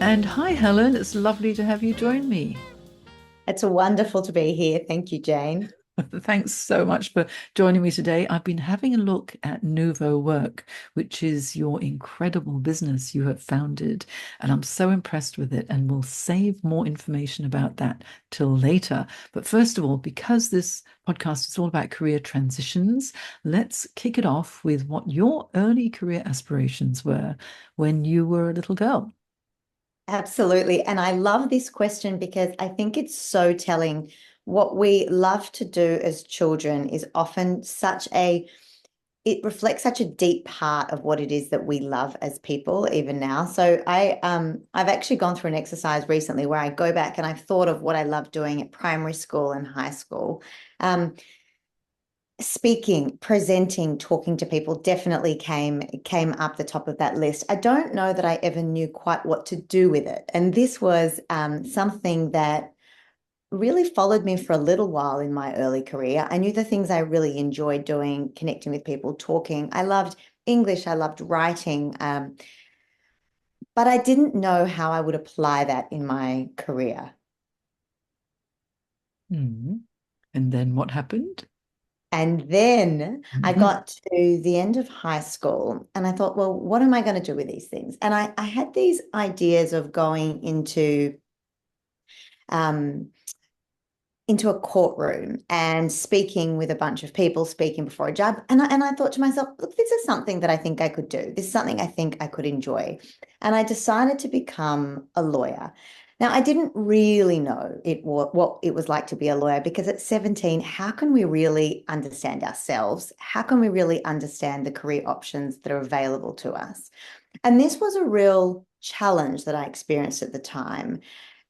And hi, Helen. It's lovely to have you join me. It's wonderful to be here. Thank you, Jane. Thanks so much for joining me today. I've been having a look at Nuvo Work, which is your incredible business you have founded, and I'm so impressed with it. And we'll save more information about that till later. But first of all, because this podcast is all about career transitions, let's kick it off with what your early career aspirations were when you were a little girl. Absolutely. And I love this question because I think it's so telling. What we love to do as children is often it reflects such a deep part of what it is that we love as people, even now. So I've actually gone through an exercise recently where I go back and I've thought of what I loved doing at primary school and high school. Um, Speaking, presenting, talking to people definitely came up the top of that list. I don't know that I ever knew quite what to do with it. And this was something that really followed me for a little while in my early career. I knew the things I really enjoyed doing, connecting with people, talking. I loved English, I loved writing, but I didn't know how I would apply that in my career. Hmm. And then what happened? And then I Mhm. got to the end of high school and I thought, well, what am I going to do with these things? And I had these ideas of going um, into a courtroom and speaking with a bunch of people, speaking before a judge. And I thought to myself, look, this is something that I think I could do. This is something I think I could enjoy. And I decided to become a lawyer. Now, I didn't really know what it was like to be a lawyer because at 17, how can we really understand ourselves? How can we really understand the career options that are available to us? And this was a real challenge that I experienced at the time.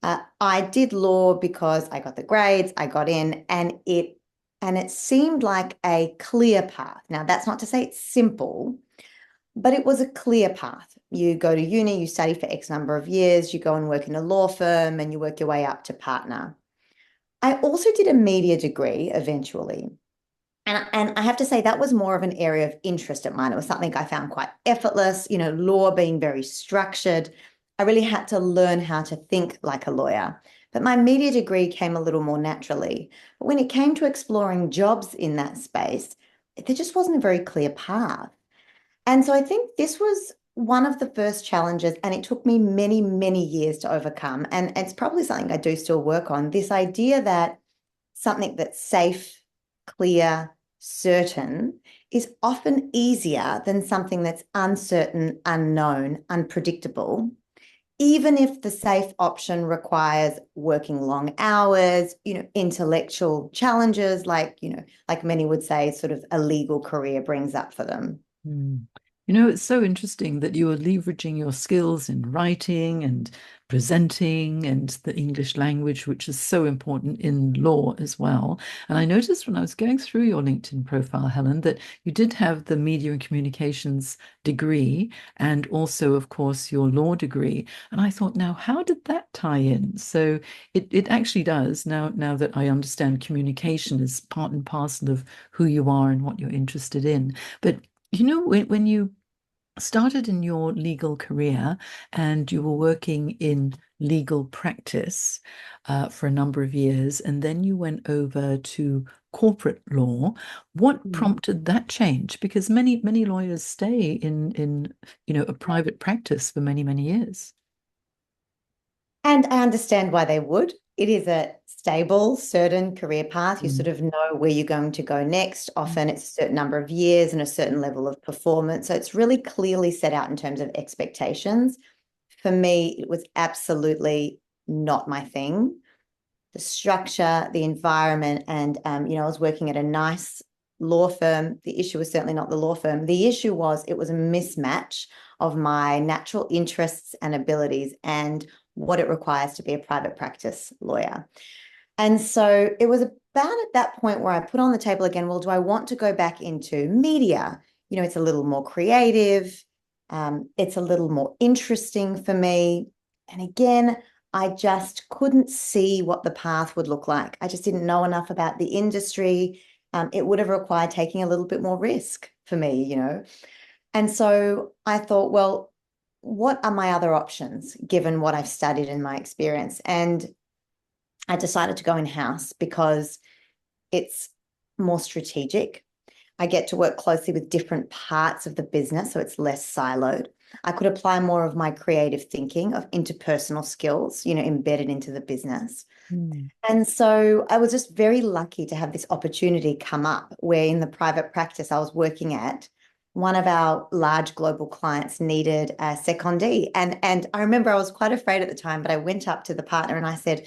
I did law because I got the grades, I got in, and it seemed like a clear path. Now, that's not to say it's simple, but it was a clear path. You go to uni, you study for X number of years, you go and work in a law firm, and you work your way up to partner. I also did a media degree eventually. And I have to say that was more of an area of interest of mine. It was something I found quite effortless, law being very structured. I really had to learn how to think like a lawyer. But my media degree came a little more naturally. But when it came to exploring jobs in that space, there just wasn't a very clear path. And so I think this was one of the first challenges, and it took me many, many years to overcome. And it's probably something I do still work on, this idea that something that's safe, clear, certain is often easier than something that's uncertain, unknown, unpredictable, even if the safe option requires working long hours, intellectual challenges, like many would say, sort of a legal career brings up for them. Mm. You know, it's so interesting that you are leveraging your skills in writing and presenting and the English language, which is so important in law as well. And I noticed when I was going through your LinkedIn profile, Helen, that you did have the media and communications degree and also, of course, your law degree. And I thought, now, how did that tie in? So it actually does now that I understand communication is part and parcel of who you are and what you're interested in. But you know, when you started in your legal career and you were working in legal practice for a number of years, and then you went over to corporate law, what Mm. prompted that change? Because many lawyers stay in a private practice for many years. And I understand why they would. It is a stable, certain career path. You Mm. sort of know where you're going to go next. Often it's a certain number of years and a certain level of performance. So it's really clearly set out in terms of expectations. For me, it was absolutely not my thing. The structure, the environment, and I was working at a nice law firm. The issue was certainly not the law firm. The issue was it was a mismatch of my natural interests and abilities and what it requires to be a private practice lawyer. And so it was about at that point where I put on the table again, well, do I want to go back into media? It's a little more creative. It's a little more interesting for me. And again, I just couldn't see what the path would look like. I just didn't know enough about the industry. It would have required taking a little bit more risk for me. And so I thought, well, what are my other options given what I've studied in my experience? And I decided to go in-house because it's more strategic. I get to work closely with different parts of the business, so it's less siloed. I could apply more of my creative thinking of interpersonal skills, embedded into the business. Mm. And so I was just very lucky to have this opportunity come up where in the private practice I was working at, one of our large global clients needed a secondee. And I remember I was quite afraid at the time, but I went up to the partner and I said,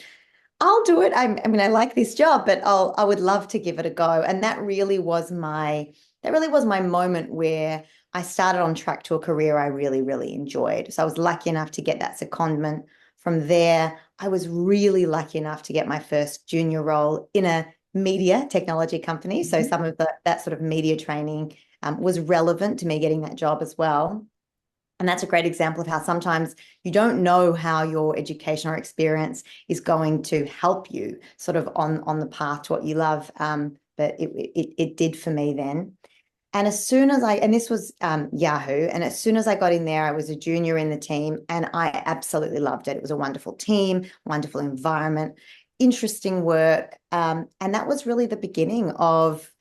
I'll do it. I like this job, but I would love to give it a go. And that really was my moment where I started on track to a career I really, really enjoyed. So I was lucky enough to get that secondment. From there, I was really lucky enough to get my first junior role in a media technology company. So Mhm. some of that sort of media training was relevant to me getting that job as well. And that's a great example of how sometimes you don't know how your education or experience is going to help you sort of on the path to what you love. But it did for me then. And as soon as and this was Yahoo, and as soon as I got in there, I was a junior in the team, and I absolutely loved it. It was a wonderful team, wonderful environment, interesting work. And that was really the beginning of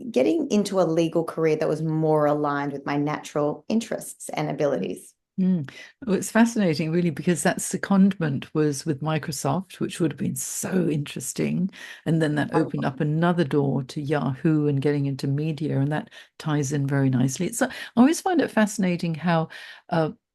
getting into a legal career that was more aligned with my natural interests and abilities. Mm. Well, it's fascinating, really, because that secondment was with Microsoft, which would have been so interesting. And then that opened up another door to Yahoo and getting into media, and that ties in very nicely. I always find it fascinating how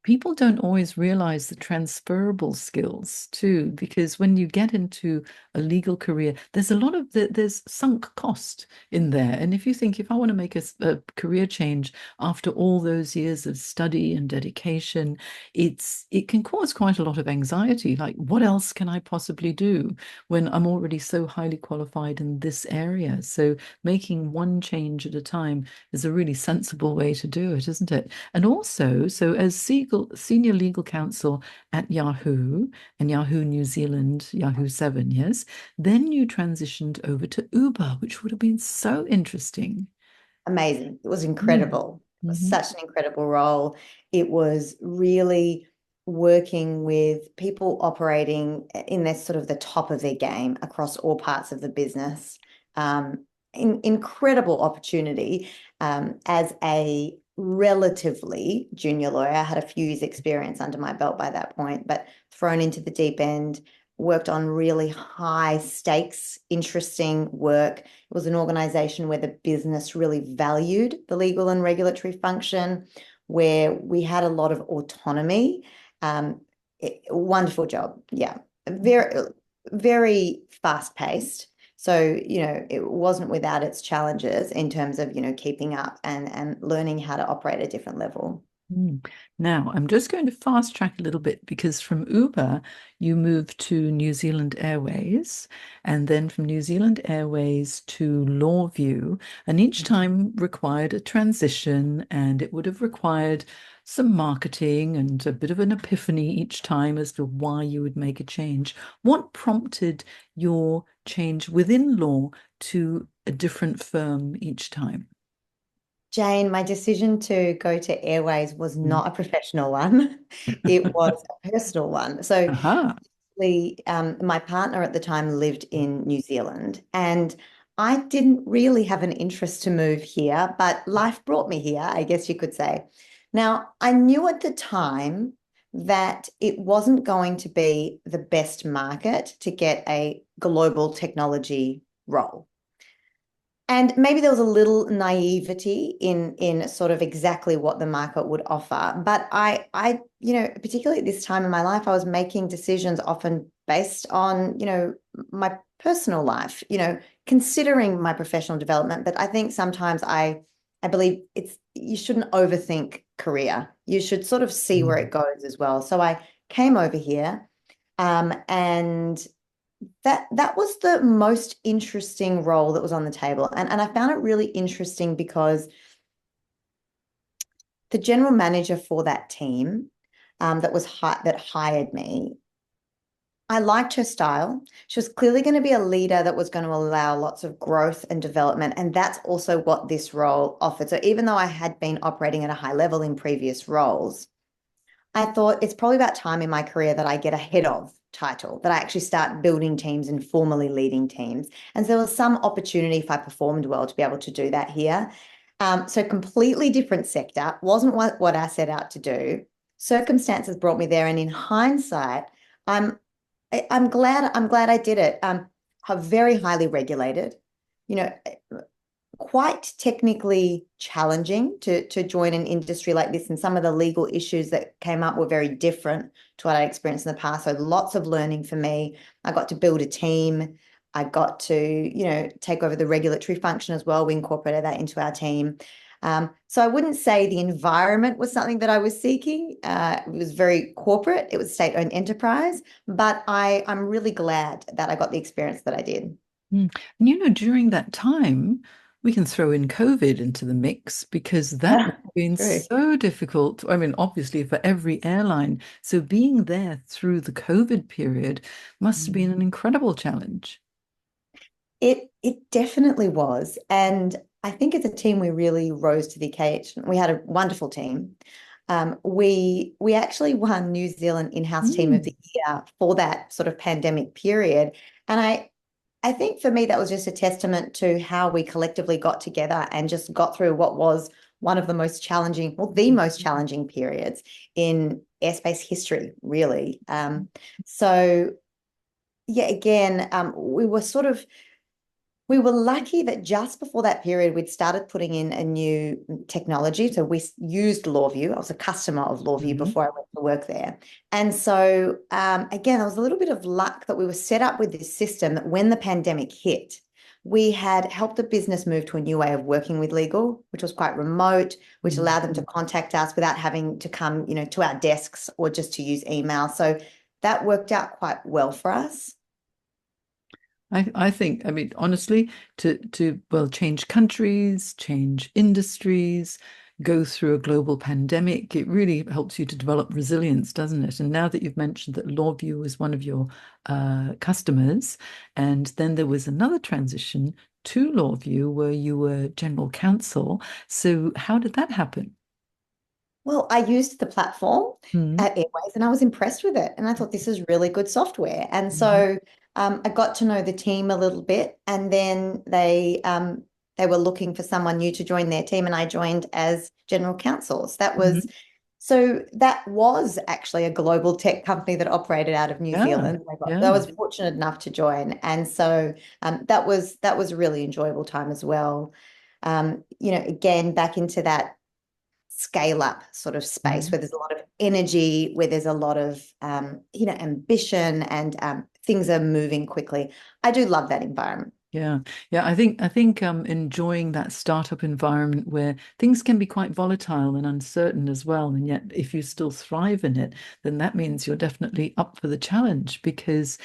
people don't always realize the transferable skills too, because when you get into a legal career, there's a lot of there's sunk cost in there. And if you think, if I want to make a career change after all those years of study and dedication, it can cause quite a lot of anxiety. Like, what else can I possibly do when I'm already so highly qualified in this area? So making one change at a time is a really sensible way to do it, isn't it? And also, so as senior legal counsel at Yahoo and Yahoo New Zealand, Yahoo 7, yes, then you transitioned over to Uber, which would have been so interesting. Amazing. It was Mm. incredible. It was Mhm. such an incredible role. It was really working with people operating in their sort of the top of their game across all parts of the business. Incredible opportunity. As a relatively junior lawyer, I had a few years experience under my belt by that point, but thrown into the deep end, worked on really high stakes, interesting work. It was an organization where the business really valued the legal and regulatory function, where we had a lot of autonomy. Wonderful job. Yeah. Very, very fast paced. So, it wasn't without its challenges in terms of, keeping up and learning how to operate at a different level. Mm. Now, I'm just going to fast track a little bit because from Uber, you moved to New Zealand Airways, and then from New Zealand Airways to Lawview, and each time required a transition, and it would have required some marketing and a bit of an epiphany each time as to why you would make a change. What prompted your change within law to a different firm each time? Jane, my decision to go to Airways was Mm. not a professional one. It was a personal one. So, Aha. my partner at the time lived in New Zealand, and I didn't really have an interest to move here, but life brought me here, I guess you could say. Now, I knew at the time that it wasn't going to be the best market to get a global technology role. And maybe there was a little naivety in sort of exactly what the market would offer. But particularly at this time in my life, I was making decisions often based on, my personal life, considering my professional development. But I think sometimes I believe you shouldn't overthink career. You should sort of see where it goes as well. So I came over here, and that was the most interesting role that was on the table. And I found it really interesting because the general manager for that team that hired me, I liked her style. She was clearly going to be a leader that was going to allow lots of growth and development. And that's also what this role offered. So even though I had been operating at a high level in previous roles, I thought it's probably about time in my career that I get a head of title, that I actually start building teams and formally leading teams. And so there was some opportunity if I performed well to be able to do that here. So completely different sector, wasn't what I set out to do. Circumstances brought me there, and in hindsight, I'm I'm glad I did it. Very highly regulated, you know, quite technically challenging to join an industry like this, and some of the legal issues that came up were very different to what I experienced in the past. So lots of learning for me. I got to build a team. I got to, take over the regulatory function as well. We incorporated that into our team. So I wouldn't say the environment was something that I was seeking. It was very corporate. It was state-owned enterprise, but I'm really glad that I got the experience that I did. Mm. And during that time, we can throw in COVID into the mix because that would have been True. so difficult. I mean, obviously for every airline. So being there through the COVID period must have been an incredible challenge. It definitely was. And I think as a team, we really rose to the occasion. We had a wonderful team. We actually won New Zealand in-house team of Mm. the year for that sort of pandemic period. And I think for me, that was just a testament to how we collectively got together and just got through what was one of the most challenging, well, the most challenging periods in airspace history, really. So yeah, again, we were lucky that just before that period, we'd started putting in a new technology. So we used LawView. I was a customer of LawView Mhm. before I went to work there. And so, again, there was a little bit of luck that we were set up with this system that when the pandemic hit, we had helped the business move to a new way of working with legal, which was quite remote, which allowed them to Mhm. contact us without having to come, to our desks or just to use email. So that worked out quite well for us. I think, I mean, honestly, to well, change countries, change industries, go through a global pandemic, it really helps you to develop resilience, doesn't it? And now that you've mentioned that LawView was one of your customers, and then there was another transition to LawView where you were General Counsel. So how did that happen? Well, I used the platform Mm. at Airways and I was impressed with it. And I thought this is really good software. And Mhm. so I got to know the team a little bit. And then they were looking for someone new to join their team. And I joined as general counsel. Mhm. So that was actually a global tech company that operated out of New Yeah, Zealand. I yeah. was fortunate enough to join. And so that was a really enjoyable time as well. Again, back into that scale up sort of space Mhm. where there's a lot of energy, where there's a lot of ambition, and things are moving quickly. I do love that environment. Yeah, yeah. I think enjoying that startup environment where things can be quite volatile and uncertain as well, and yet if you still thrive in it, then that means you're definitely up for the challenge because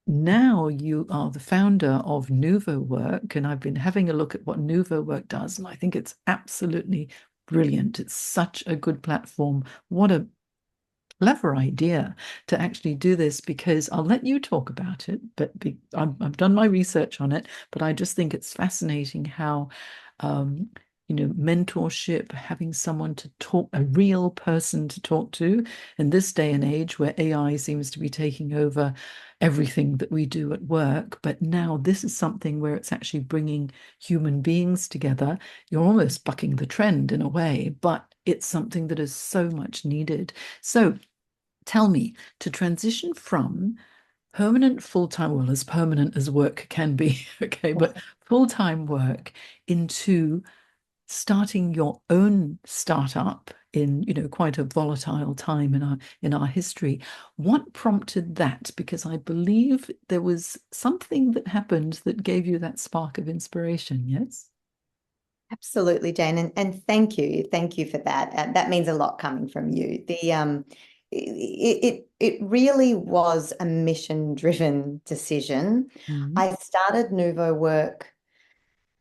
now you are the founder of Nuvo Work, and I've been having a look at what Nuvo Work does, and I think it's absolutely brilliant. It's such a good platform. What a clever idea to actually do this because I'll let you talk about it, but I've done my research on it, but I just think it's fascinating how, um, mentorship, having someone to talk, a real person to talk to in this day and age where AI seems to be taking over everything that we do at work. But now this is something where it's actually bringing human beings together. You're almost bucking the trend in a way, but it's something that is so much needed. So, tell me, to transition from permanent full-time, well, as permanent as work can be, okay, but full-time work into starting your own startup in, quite a volatile time in our history. What prompted that? Because I believe there was something that happened that gave you that spark of inspiration, yes? Absolutely, Jane, and thank you for that. That means a lot coming from you. It really was a mission-driven decision. Mm. I started Nuvo Work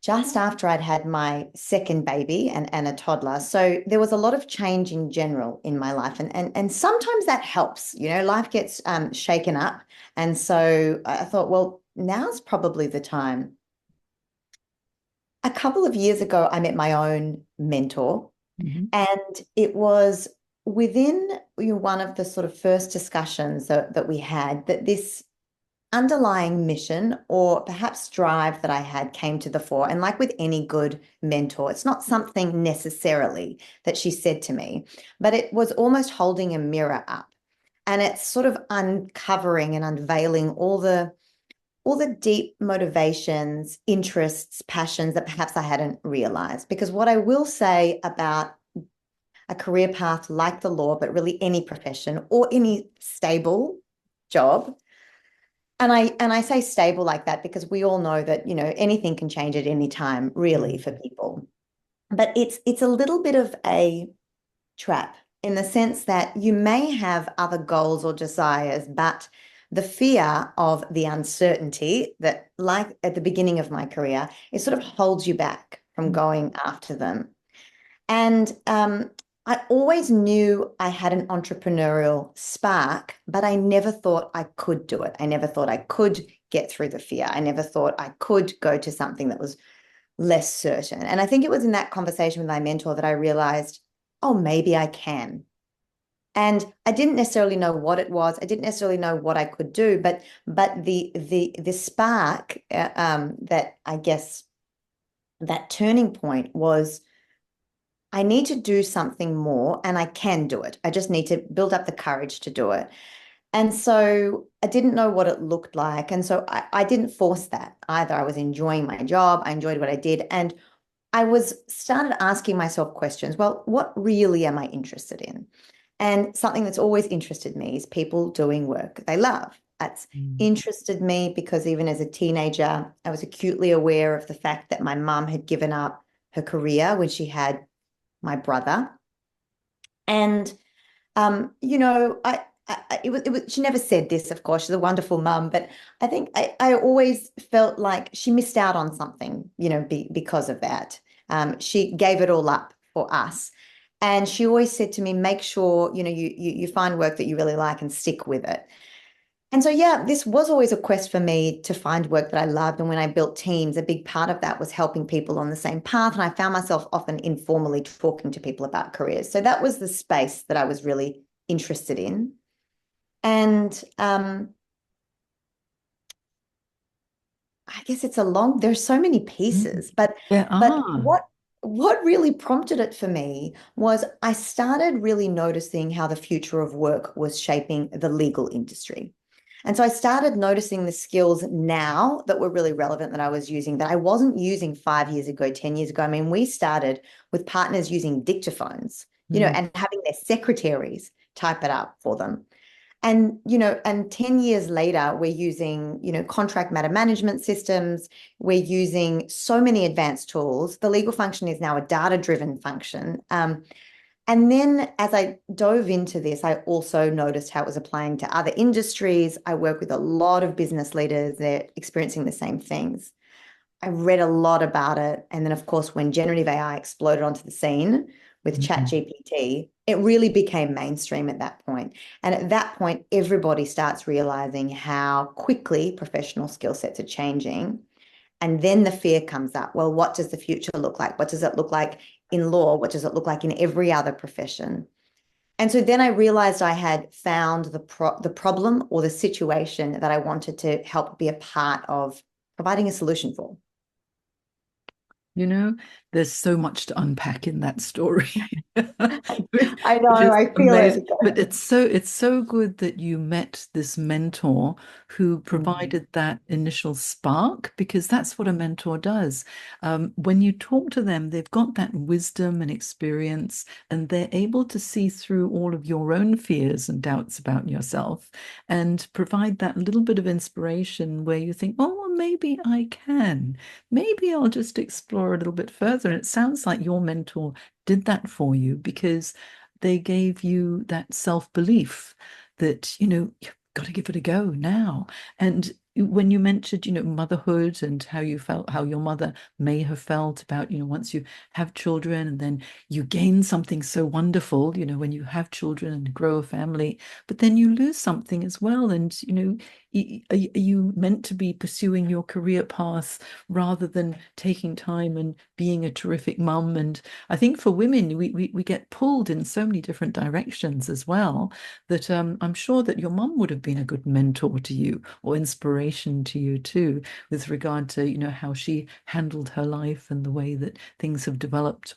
just after I'd had my second baby and a toddler. So there was a lot of change in general in my life. And sometimes that helps, life gets shaken up. And so I thought, well, now's probably the time. A couple of years ago, I met my own mentor, Mhm. and it was within one of the sort of first discussions that we had, that this underlying mission or perhaps drive that I had came to the fore. And like with any good mentor, it's not something necessarily that she said to me, but it was almost holding a mirror up. And it's sort of uncovering and unveiling all the deep motivations, interests, passions that perhaps I hadn't realized. Because what I will say about a career path like the law, but really any profession or any stable job, and I say stable like that because we all know that, anything can change at any time, really, for people. But it's a little bit of a trap in the sense that you may have other goals or desires, but the fear of the uncertainty that, like at the beginning of my career, it sort of holds you back from going after them. And I always knew I had an entrepreneurial spark, but I never thought I could do it. I never thought I could get through the fear. I never thought I could go to something that was less certain. And I think it was in that conversation with my mentor that I realized, oh, maybe I can. And I didn't necessarily know what it was. I didn't necessarily know what I could do, but the spark that I guess that turning point was I need to do something more and I can do it. I just need to build up the courage to do it. And so I didn't know what it looked like. And so I didn't force that either. I was enjoying my job. I enjoyed what I did. And I was started asking myself questions. Well, what really am I interested in? And something that's always interested me is people doing work they love. That's Mm. interested me because even as a teenager, I was acutely aware of the fact that my mum had given up her career when she had my brother. And it was she never said this, of course. She's a wonderful mum, but I think I always felt like she missed out on something, because of that. She gave it all up for us. And she always said to me, make sure, you find work that you really like and stick with it. And so, yeah, this was always a quest for me to find work that I loved. And when I built teams, a big part of that was helping people on the same path. And I found myself often informally talking to people about careers. So that was the space that I was really interested in. And I guess there's so many Mm. pieces, but There but are. what really prompted it for me was I started really noticing how the future of work was shaping the legal industry. And so I started noticing the skills now that were really relevant that I was using that I wasn't using 5 years ago, 10 years ago. I mean, we started with partners using dictaphones, Mm. and having their secretaries type it up for them. And 10 years later, we're using, contract matter management systems. We're using so many advanced tools. The legal function is now a data-driven function. And then as I dove into this, I also noticed how it was applying to other industries. I work with a lot of business leaders. They're experiencing the same things. I read a lot about it. And then, of course, when generative AI exploded onto the scene with Mm. ChatGPT, it really became mainstream at that point. And at that point, everybody starts realizing how quickly professional skill sets are changing. And then the fear comes up. Well, what does the future look like? What does it look like in law? What does it look like in every other profession? And so then I realized I had found the problem or the situation that I wanted to help be a part of providing a solution for. You know, there's so much to unpack in that story, I know, which is I feel amazing. it. But it's so good that you met this mentor who Mm. provided that initial spark, because that's what a mentor does. When you talk to them, they've got that wisdom and experience, and they're able to see through all of your own fears and doubts about yourself and provide that little bit of inspiration where you think, oh, well, maybe I can. Maybe I'll just explore a little bit further. And it sounds like your mentor did that for you because they gave you that self-belief that, you've got to give it a go now. And when you mentioned, motherhood and how you felt, how your mother may have felt about, once you have children and then you gain something so wonderful, when you have children and grow a family, but then you lose something as well. And, are you meant to be pursuing your career path rather than taking time and being a terrific mum? And I think for women, we get pulled in so many different directions as well, that I'm sure that your mum would have been a good mentor to you or inspiration to you too, with regard to, how she handled her life and the way that things have developed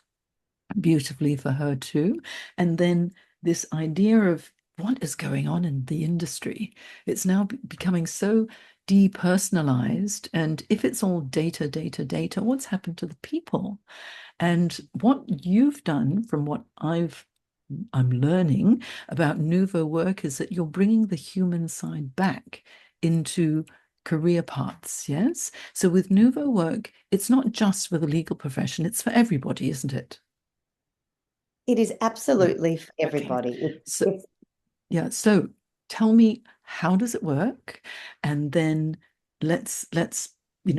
beautifully for her too. And then this idea of what is going on in the industry. It's now becoming so depersonalized. And if it's all data, data, data, what's happened to the people? And what you've done, from what I'm learning about Nuvo Work, is that you're bringing the human side back into career paths, yes? So with Nuvo Work, it's not just for the legal profession, it's for everybody, isn't it? It is Yeah. absolutely for Okay. everybody. So, It's yeah, so tell me, how does it work? And then let's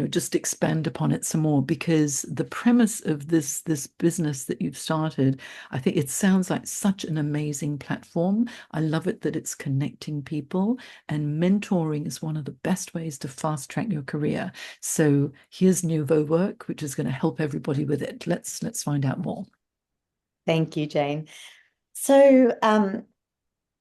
just expand upon it some more, because the premise of this business that you've started, I think it sounds like such an amazing platform. I love it that it's connecting people, and mentoring is one of the best ways to fast track your career. So here's Nuvo Work, which is going to help everybody with it. Let's find out more. Thank you, Jane. So,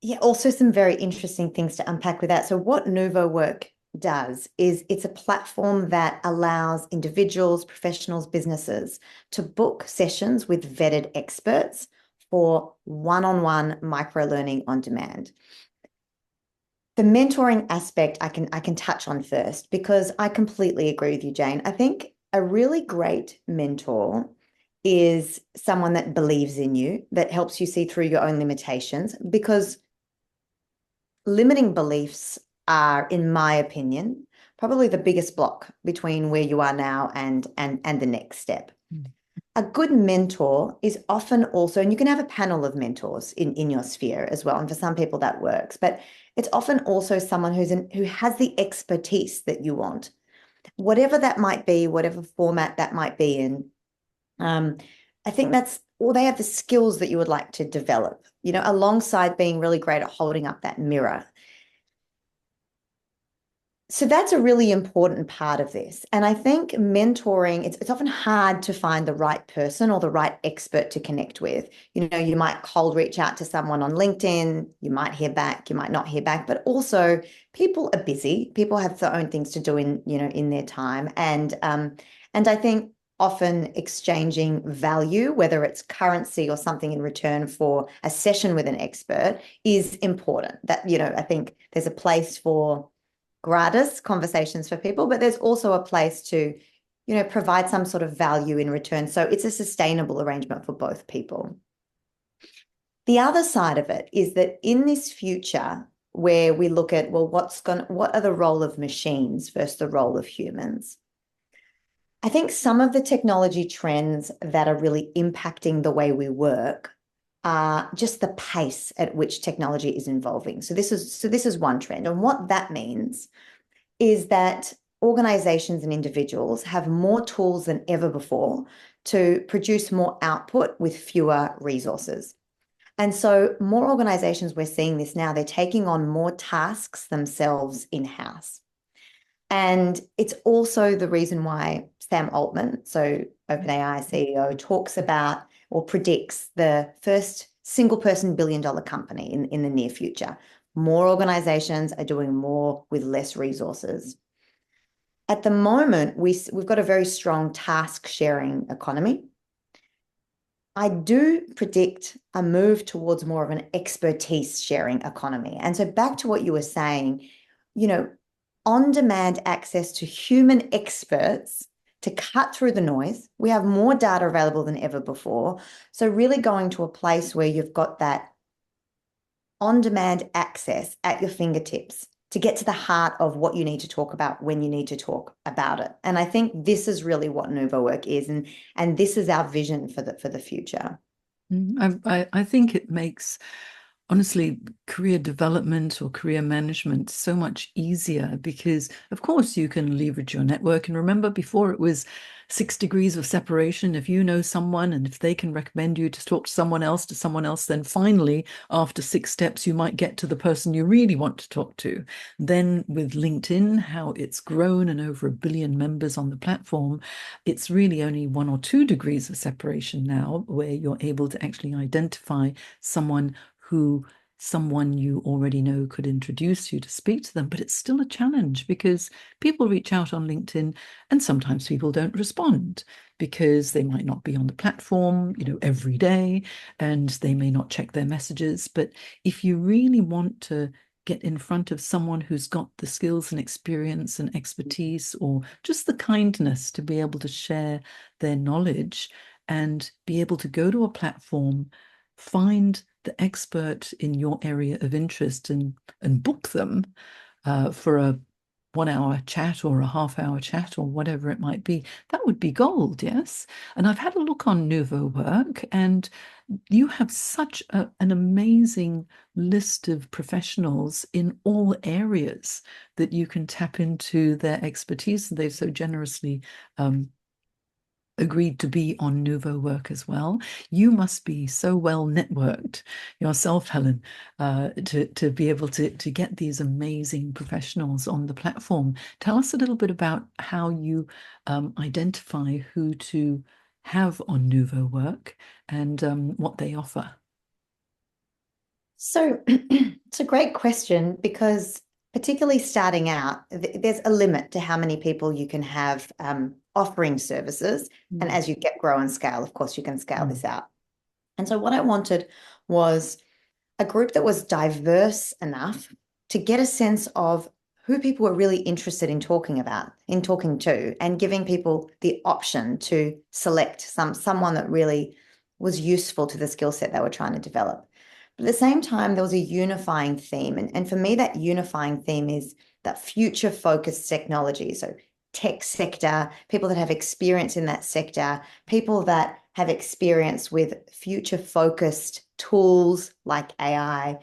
yeah, also some very interesting things to unpack with that. So, what Nuvo Work does is it's a platform that allows individuals, professionals, businesses to book sessions with vetted experts for one-on-one micro learning on demand. The mentoring aspect I can touch on first, because I completely agree with you, Jane. I think a really great mentor is someone that believes in you, that helps you see through your own limitations, because limiting beliefs are, in my opinion, probably the biggest block between where you are now and the next step. Mm. A good mentor is often also, and you can have a panel of mentors in your sphere as well, and for some people that works, but it's often also someone who has the expertise that you want, whatever that might be, whatever format that might be in. Um, I think or they have the skills that you would like to develop, alongside being really great at holding up that mirror. So that's a really important part of this. And I think mentoring, it's often hard to find the right person or the right expert to connect with. You might cold reach out to someone on LinkedIn, you might hear back, you might not hear back, but also people are busy. People have their own things to do in their time. And I think often exchanging value, whether it's currency or something in return for a session with an expert, is important. That, I think there's a place for gratis conversations for people, but there's also a place to, provide some sort of value in return. So it's a sustainable arrangement for both people. The other side of it is that in this future where we look at, well, what are the role of machines versus the role of humans? I think some of the technology trends that are really impacting the way we work are just the pace at which technology is evolving. So this is one trend. And what that means is that organizations and individuals have more tools than ever before to produce more output with fewer resources. And so more organizations, we're seeing this now, they're taking on more tasks themselves in-house. And it's also the reason why Sam Altman, so OpenAI CEO, talks about or predicts the first single person billion-dollar company in the near future. More organizations are doing more with less resources. At the moment, we've got a very strong task sharing economy. I do predict a move towards more of an expertise sharing economy. And so back to what you were saying, on-demand access to human experts to cut through the noise. We have more data available than ever before. So really going to a place where you've got that on-demand access at your fingertips to get to the heart of what you need to talk about when you need to talk about it. And I think this is really what Nuvo Work is, and this is our vision for the future. I think it makes honestly, career development or career management so much easier because, of course, you can leverage your network. And remember, before it was 6 degrees of separation. If you know someone and if they can recommend you to talk to someone else, then finally, after 6 steps, you might get to the person you really want to talk to. Then with LinkedIn, how it's grown and over 1 billion members on the platform, it's really only 1 or 2 degrees of separation now where you're able to actually identify someone who someone you already know could introduce you to speak to them. But it's still a challenge because people reach out on LinkedIn and sometimes people don't respond because they might not be on the platform, every day, and they may not check their messages. But if you really want to get in front of someone who's got the skills and experience and expertise or just the kindness to be able to share their knowledge and be able to go to a platform, find the expert in your area of interest and book them for a 1 hour chat or a half-hour chat or whatever it might be, that would be gold, yes. And I've had a look on Nuvo Work, and you have such an amazing list of professionals in all areas that you can tap into their expertise. They've so generously agreed to be on Nuvo Work as well. You must be so well networked yourself, Helen, to be able to get these amazing professionals on the platform. Tell us a little bit about how you identify who to have on Nuvo Work and what they offer. So it's a great question because particularly starting out, there's a limit to how many people you can have offering services. And Mm, as you grow and scale, of course, you can scale mm, this out. And so what I wanted was a group that was diverse enough to get a sense of who people were really interested in talking to, and giving people the option to select someone that really was useful to the skill set they were trying to develop. But at the same time, there was a unifying theme. And for me, that unifying theme is that future focused technology. So tech sector, people that have experience in that sector, people that have experience with future focused tools like AI,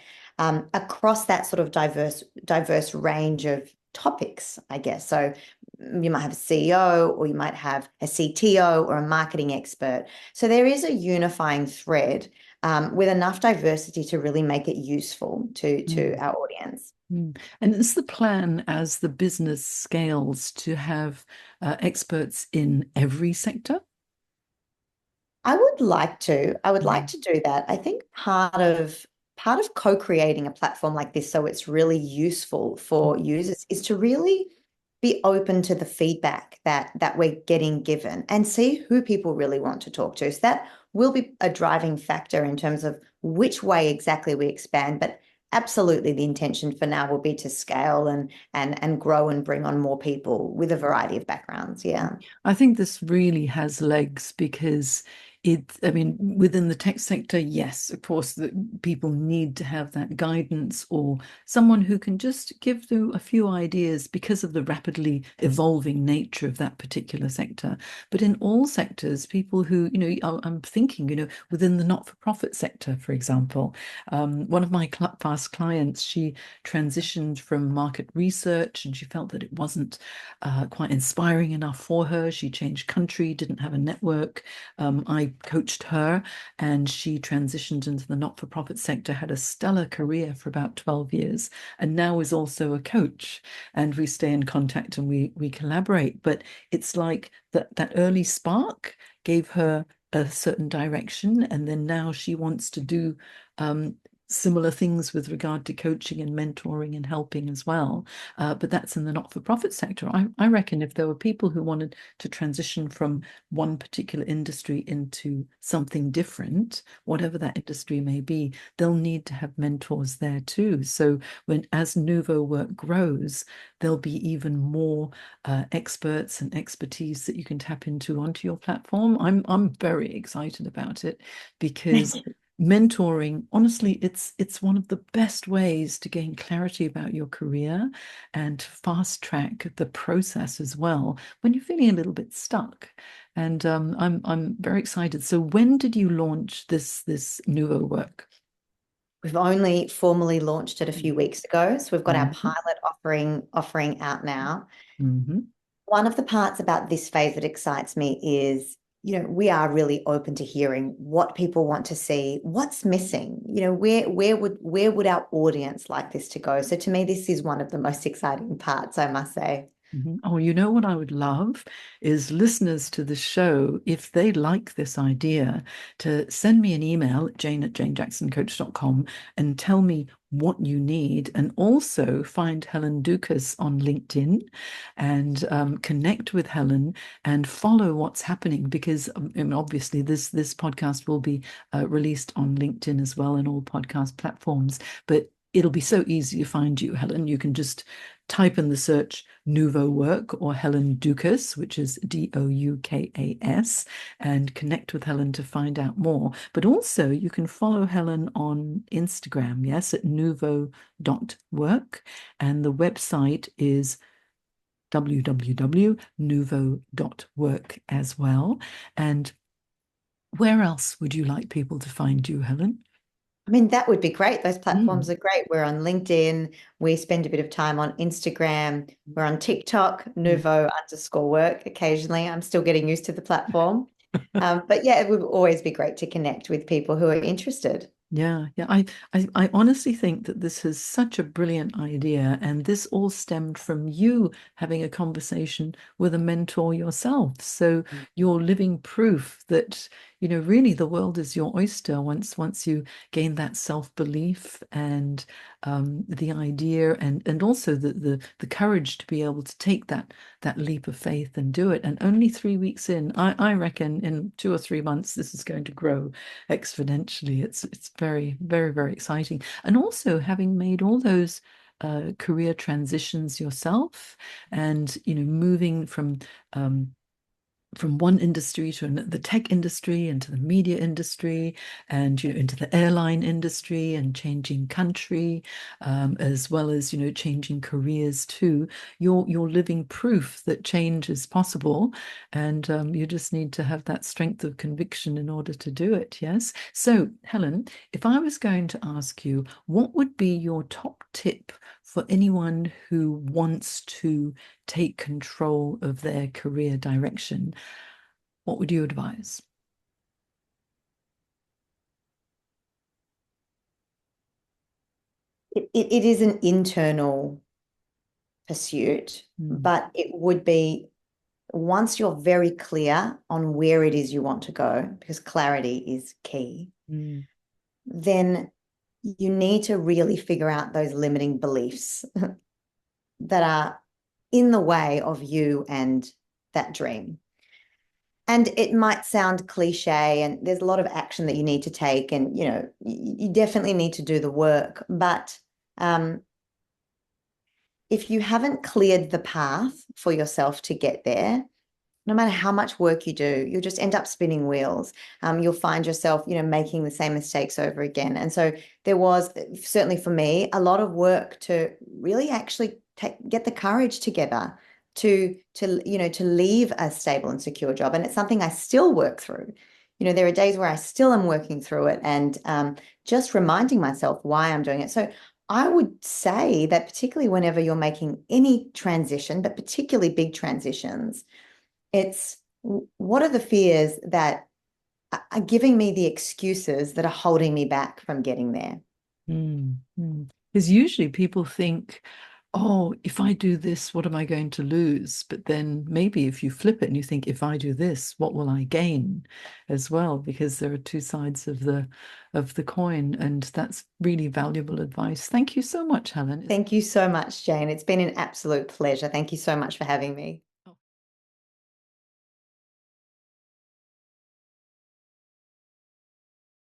across that sort of diverse range of topics, I guess. So you might have a CEO, or you might have a CTO or a marketing expert. So there is a unifying thread, with enough diversity to really make it useful to mm, our audience. mm. And is the plan as the business scales to have experts in every sector? I would like Mm, to do that. I think part of co-creating a platform like this so it's really useful for users is to really be open to the feedback that we're getting given and see who people really want to talk to. So that will be a driving factor in terms of which way exactly we expand. But absolutely the intention for now will be to scale and grow and bring on more people with a variety of backgrounds. Yeah. I think this really has legs because I mean, within the tech sector, yes, of course, the people need to have that guidance or someone who can just give them a few ideas because of the rapidly evolving nature of that particular sector. But in all sectors, people who, I'm thinking, within the not-for-profit sector, for example, one of my past clients, she transitioned from market research and she felt that it wasn't quite inspiring enough for her. She changed country, didn't have a network. I coached her and she transitioned into the not-for-profit sector, had a stellar career for about 12 years, and now is also a coach. And we stay in contact and we collaborate. But it's like that early spark gave her a certain direction, and then now she wants to do similar things with regard to coaching and mentoring and helping as well. But that's in the not-for-profit sector. I reckon if there were people who wanted to transition from one particular industry into something different, whatever that industry may be, they'll need to have mentors there too. So as Nuvo Work grows, there'll be even more experts and expertise that you can tap into onto your platform. I'm very excited about it because mentoring, honestly, it's one of the best ways to gain clarity about your career and fast track the process as well when you're feeling a little bit stuck. And I'm very excited. So when did you launch this Nuvo Work? We've only formally launched it a few weeks ago. So we've got our Mhm. pilot offering out now. Mhm. One of the parts about this phase that excites me is, we are really open to hearing what people want to see, what's missing, where would our audience like this to go? So to me, this is one of the most exciting parts, I must say. Mhm. Oh, you know what I would love is listeners to the show, if they like this idea, to send me an email at jane@janejacksoncoach.com and tell me what you need, and also find Helen Doukas on LinkedIn and connect with Helen and follow what's happening, because I mean, obviously this podcast will be released on LinkedIn as well and all podcast platforms, but it'll be so easy to find you, Helen. You can just type in the search Nuvo Work or Helen Doukas, which is Doukas, and connect with Helen to find out more. But also, you can follow Helen on Instagram, yes, at nuvo.work. And the website is www.nuvo.work as well. And where else would you like people to find you, Helen? I mean, that would be great. Those platforms Mm. are great. We're on LinkedIn. We spend a bit of time on Instagram. We're on TikTok, Nuvo_work occasionally. I'm still getting used to the platform. But yeah, it would always be great to connect with people who are interested. Yeah, yeah. I honestly think that this is such a brilliant idea, and this all stemmed from you having a conversation with a mentor yourself. So you're living proof that, really the world is your oyster once you gain that self-belief and the idea, and also the courage to be able to take that leap of faith and do it. And only 3 weeks in, I reckon in 2 or 3 months, this is going to grow exponentially. It's very, very, very exciting. And also having made all those career transitions yourself, and moving from one industry to the tech industry, into the media industry, and into the airline industry, and changing country, as well as changing careers too. You're living proof that change is possible, and you just need to have that strength of conviction in order to do it. Yes. So, Helen, if I was going to ask you, what would be your top tip for anyone who wants to take control of their career direction? What would you advise? It is an internal pursuit, Mm, but it would be once you're very clear on where it is you want to go, because clarity is key, mm, then you need to really figure out those limiting beliefs that are in the way of you and that dream. And it might sound cliche, and there's a lot of action that you need to take, and you definitely need to do the work. But if you haven't cleared the path for yourself to get there, no matter how much work you do, you'll just end up spinning wheels. You'll find yourself, making the same mistakes over again. And so there was certainly for me a lot of work to really actually get the courage together to leave a stable and secure job. And it's something I still work through. There are days where I still am working through it, and just reminding myself why I'm doing it. So I would say that particularly whenever you're making any transition, but particularly big transitions, it's what are the fears that are giving me the excuses that are holding me back from getting there? mm, mm. Because usually people think, oh, if I do this, what am I going to lose? But then maybe if you flip it and you think, if I do this, what will I gain as well? Because there are two sides of the coin, and that's really valuable advice. Thank you so much, Helen. Thank you so much, Jane. It's been an absolute pleasure. Thank you so much for having me.